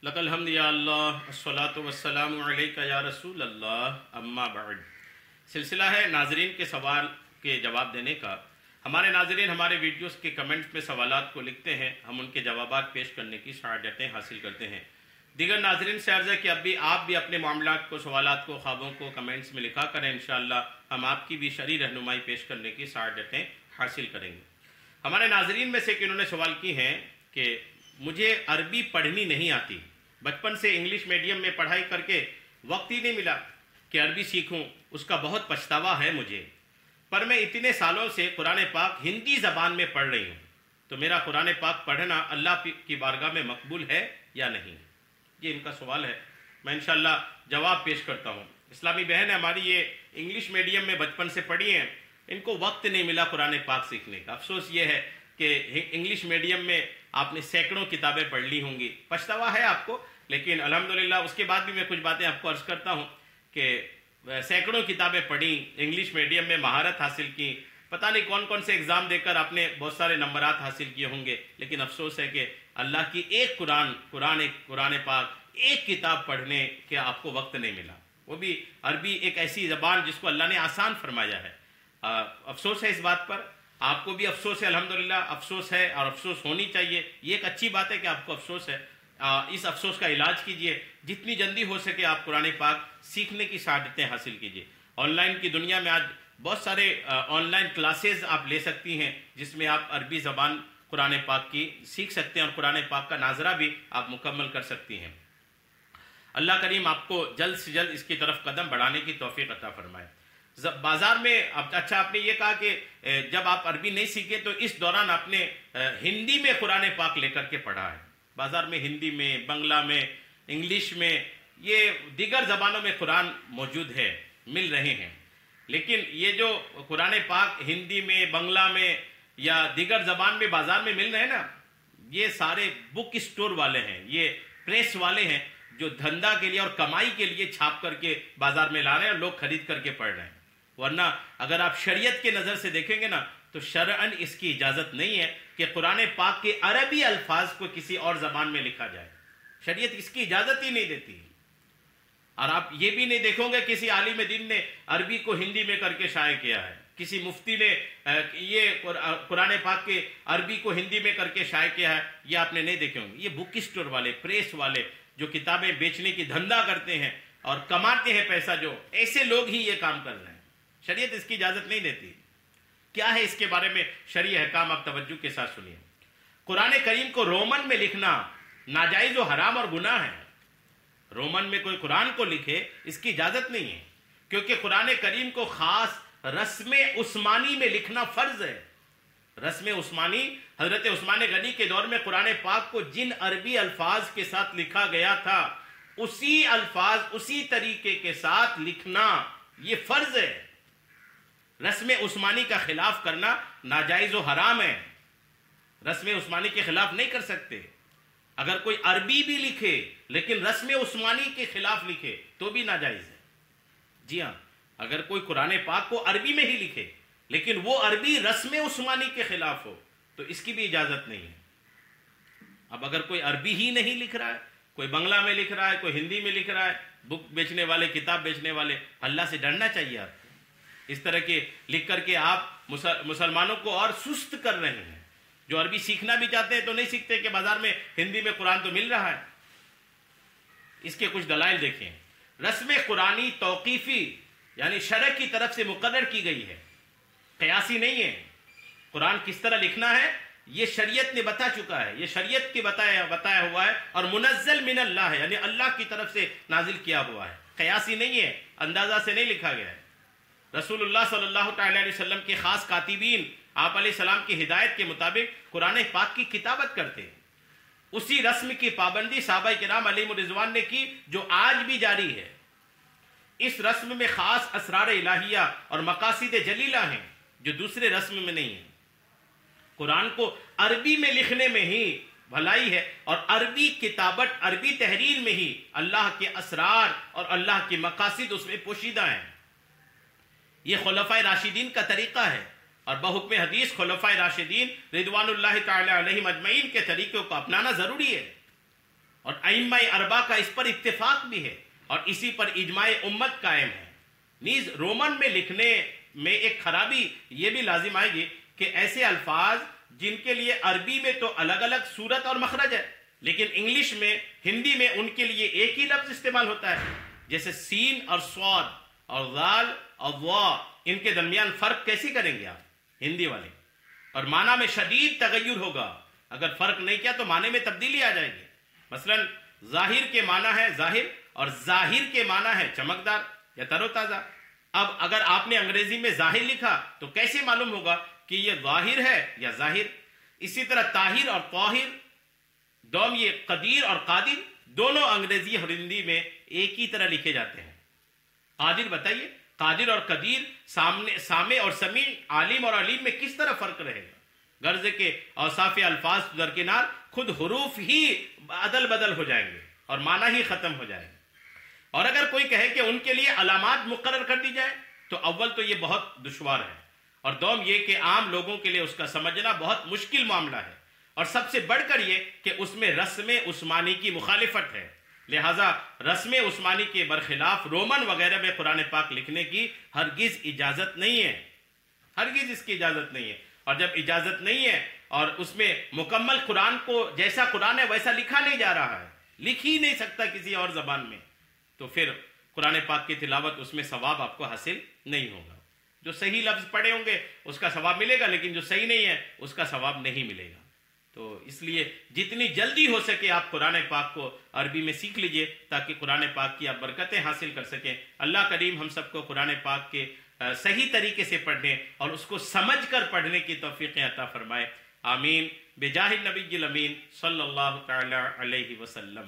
لک الحمد یا اللہ الصلاۃ والسلام علیک یا رسول اللہ اما بعد۔ سلسلہ ہے ناظرین کے سوال کے جواب دینے کا۔ ہمارے ناظرین ہمارے ویڈیوز کے کمنٹس میں سوالات کو لکھتے ہیں، ہم ان کے جوابات پیش کرنے کی سعادتیں حاصل کرتے ہیں۔ دیگر ناظرین سے عرض ہے کہ آپ بھی اپنے معاملات کو، سوالات کو، خوابوں کو کمنٹس میں لکھا کریں، انشاءاللہ ہم آپ کی بھی شرعی رہنمائی پیش کرنے کی سعادتیں حاصل کریں گے۔ ہمارے ناظرین میں سے کہ انہوں نے سوال کی ہیں کہ مجھے عربی پڑھنی نہیں آتی، بچپن سے انگلش میڈیم میں پڑھائی کر کے وقت ہی نہیں ملا کہ عربی سیکھوں، اس کا بہت پچھتاوا ہے مجھے، پر میں اتنے سالوں سے قرآن پاک ہندی زبان میں پڑھ رہی ہوں، تو میرا قرآن پاک پڑھنا اللہ کی بارگاہ میں مقبول ہے یا نہیں؟ یہ ان کا سوال ہے، میں انشاءاللہ جواب پیش کرتا ہوں۔ اسلامی بہن ہماری یہ انگلش میڈیم میں بچپن سے پڑھی ہیں، ان کو وقت نہیں ملا قرآن پاک سیکھنے کا۔ افسوس یہ ہے کہ انگلش میڈیم میں آپ نے سینکڑوں کتابیں پڑھ لی ہوں گی، پچھتاوا ہے آپ کو، لیکن الحمدللہ اس کے بعد بھی میں کچھ باتیں آپ کو عرض کرتا ہوں کہ سینکڑوں کتابیں پڑھیں، انگلش میڈیم میں مہارت حاصل کی، پتہ نہیں کون کون سے ایگزام دے کر آپ نے بہت سارے نمبرات حاصل کیے ہوں گے، لیکن افسوس ہے کہ اللہ کی ایک قرآن پاک ایک کتاب پڑھنے کے آپ کو وقت نہیں ملا، وہ بھی عربی ایک ایسی زبان جس کو اللہ نے آسان فرمایا ہے۔ افسوس ہے اس بات پر، آپ کو بھی افسوس ہے، الحمدللہ افسوس ہے اور افسوس ہونی چاہیے، یہ ایک اچھی بات ہے کہ آپ کو افسوس ہے۔ اس افسوس کا علاج کیجئے، جتنی جلدی ہو سکے آپ قرآن پاک سیکھنے کی سعادتیں حاصل کیجئے۔ آن لائن کی دنیا میں آج بہت سارے آن لائن کلاسز آپ لے سکتی ہیں جس میں آپ عربی زبان قرآن پاک کی سیکھ سکتے ہیں اور قرآن پاک کا ناظرہ بھی آپ مکمل کر سکتی ہیں۔ اللہ کریم آپ کو جلد سے جلد اس کی طرف قدم بڑھانے کی توفیق عطا فرمائے۔ بازار میں اچھا آپ نے یہ کہا کہ جب آپ عربی نہیں سیکھے تو اس دوران آپ نے ہندی میں قرآن پاک لے کر کے پڑھا ہے۔ بازار میں ہندی میں، بنگلہ میں، انگلش میں، یہ دیگر زبانوں میں قرآن موجود ہے، مل رہے ہیں، لیکن یہ جو قرآن پاک ہندی میں، بنگلہ میں یا دیگر زبان میں بازار میں مل رہے ہیں نا، یہ سارے بک اسٹور والے ہیں، یہ پریس والے ہیں جو دھندا کے لیے اور کمائی کے لیے چھاپ کر کے بازار میں لا رہے ہیں اور لوگ خرید کر کے پڑھ رہے ہیں۔ ورنہ اگر آپ شریعت کے نظر سے دیکھیں گے نا تو شرعاً اس کی اجازت نہیں ہے کہ قرآن پاک کے عربی الفاظ کو کسی اور زبان میں لکھا جائے، شریعت اس کی اجازت ہی نہیں دیتی۔ اور آپ یہ بھی نہیں دیکھو گے کسی عالم دین نے عربی کو ہندی میں کر کے شائع کیا ہے، کسی مفتی نے یہ قرآن پاک کے عربی کو ہندی میں کر کے شائع کیا ہے، یہ آپ نے نہیں دیکھے ہوں گے۔ یہ بک اسٹور والے، پریس والے جو کتابیں بیچنے کی دھندا کرتے ہیں اور کماتے ہیں پیسہ، جو ایسے لوگ ہی یہ کام کر رہے ہیں، شریعت اس کی اجازت نہیں دیتی۔ کیا ہے اس کے بارے میں شرعی احکام، آپ توجہ کے ساتھ سنیے۔ قرآن کریم کو رومن میں لکھنا ناجائز و حرام اور گناہ ہے۔ رومن میں کوئی قرآن کو لکھے اس کی اجازت نہیں ہے، کیونکہ قرآن کریم کو خاص رسم عثمانی میں لکھنا فرض ہے۔ رسم عثمانی، حضرت عثمان غنی کے دور میں قرآن پاک کو جن عربی الفاظ کے ساتھ لکھا گیا تھا، اسی الفاظ، اسی طریقے کے ساتھ لکھنا یہ فرض ہے۔ رسم عثمانی کا خلاف کرنا ناجائز و حرام ہے، رسم عثمانی کے خلاف نہیں کر سکتے۔ اگر کوئی عربی بھی لکھے لیکن رسم عثمانی کے خلاف لکھے تو بھی ناجائز ہے۔ جی ہاں، اگر کوئی قرآن پاک کو عربی میں ہی لکھے لیکن وہ عربی رسم عثمانی کے خلاف ہو تو اس کی بھی اجازت نہیں ہے۔ اب اگر کوئی عربی ہی نہیں لکھ رہا ہے، کوئی بنگلہ میں لکھ رہا ہے، کوئی ہندی میں لکھ رہا ہے، بک بیچنے والے، کتاب بیچنے والے، اللہ سے ڈرنا چاہیے آپ کو۔ اس طرح کے لکھ کر کے آپ مسلمانوں کو اور سست کر رہے ہیں۔ جو عربی سیکھنا بھی چاہتے ہیں تو نہیں سیکھتے کہ بازار میں ہندی میں قرآن تو مل رہا ہے۔ اس کے کچھ دلائل دیکھیں۔ رسم قرآنی توقیفی یعنی شرع کی طرف سے مقرر کی گئی ہے، قیاسی نہیں ہے۔ قرآن کس طرح لکھنا ہے یہ شریعت نے بتا چکا ہے، یہ شریعت کی بتایا ہوا ہے اور منزل من اللہ ہے، یعنی اللہ کی طرف سے نازل کیا ہوا ہے، قیاسی نہیں ہے، اندازہ سے نہیں لکھا گیا ہے۔ رسول اللہ صلی اللہ تعالی علیہ وسلم کے خاص کاتبین آپ علیہ السلام کی ہدایت کے مطابق قرآن پاک کی کتابت کرتے ہیں۔ اسی رسم کی پابندی صحابہ کرام علیہم الرضوان نے کی جو آج بھی جاری ہے۔ اس رسم میں خاص اسرار الہیہ اور مقاصد جلیلہ ہیں جو دوسرے رسم میں نہیں ہیں۔ قرآن کو عربی میں لکھنے میں ہی بھلائی ہے اور عربی کتابت، عربی تحریر میں ہی اللہ کے اسرار اور اللہ کے مقاصد اس میں پوشیدہ ہیں۔ یہ خلفائے راشدین کا طریقہ ہے اور بحکم حدیث خلفائے راشدین رضوان اللہ تعالی علیہم اجمعین کے طریقوں کو اپنانا ضروری ہے۔ اور ائمہ اربعہ کا اس پر اتفاق بھی ہے اور اسی پر اجماع امت قائم ہے۔ نیز رومن میں لکھنے میں ایک خرابی یہ بھی لازم آئے گی کہ ایسے الفاظ جن کے لیے عربی میں تو الگ الگ صورت اور مخرج ہے، لیکن انگلش میں، ہندی میں ان کے لیے ایک ہی لفظ استعمال ہوتا ہے، جیسے سین اور صاد اور ذال اور وا، ان کے درمیان فرق کیسے کریں گے آپ ہندی والے؟ اور معنی میں شدید تغیر ہوگا، اگر فرق نہیں کیا تو معنی میں تبدیلی آ جائے گی۔ مثلا ظاہر کے معنی ہے ظاہر اور ظاہر کے معنی ہے چمکدار یا تر و تازہ۔ اب اگر آپ نے انگریزی میں ظاہر لکھا تو کیسے معلوم ہوگا کہ یہ ظاہر ہے یا ظاہر؟ اسی طرح طاہر اور طاہر، دوم یہ قدیر اور قادر، دونوں انگریزی اور ہندی میں ایک ہی طرح لکھے جاتے ہیں۔ قادر بتائیے، قادر اور قدیر، سامع اور سمیع، عالم اور علیم میں کس طرح فرق رہے گا؟ غرض کے اوصاف الفاظ درکنار، خود حروف ہی عدل بدل ہو جائیں گے اور معنی ہی ختم ہو جائے گا۔ اور اگر کوئی کہے کہ ان کے لیے علامات مقرر کر دی جائے تو اول تو یہ بہت دشوار ہے، اور دوم یہ کہ عام لوگوں کے لیے اس کا سمجھنا بہت مشکل معاملہ ہے، اور سب سے بڑھ کر یہ کہ اس میں رسم عثمانی کی مخالفت ہے، لہٰذا رسم عثمانی کے برخلاف رومن وغیرہ میں قرآن پاک لکھنے کی ہرگز اجازت نہیں ہے، ہرگز اس کی اجازت نہیں ہے۔ اور جب اجازت نہیں ہے اور اس میں مکمل قرآن کو جیسا قرآن ہے ویسا لکھا نہیں جا رہا ہے، لکھ ہی نہیں سکتا کسی اور زبان میں، تو پھر قرآن پاک کی تلاوت اس میں ثواب آپ کو حاصل نہیں ہوگا۔ جو صحیح لفظ پڑھے ہوں گے اس کا ثواب ملے گا، لیکن جو صحیح نہیں ہے اس کا ثواب نہیں ملے گا۔ تو اس لیے جتنی جلدی ہو سکے آپ قرآن پاک کو عربی میں سیکھ لیجئے تاکہ قرآن پاک کی آپ برکتیں حاصل کر سکیں۔ اللہ کریم ہم سب کو قرآن پاک کے صحیح طریقے سے پڑھنے اور اس کو سمجھ کر پڑھنے کی توفیق عطا فرمائے، آمین، بجاہ النبی الامین صلی اللہ تعالی علیہ وسلم۔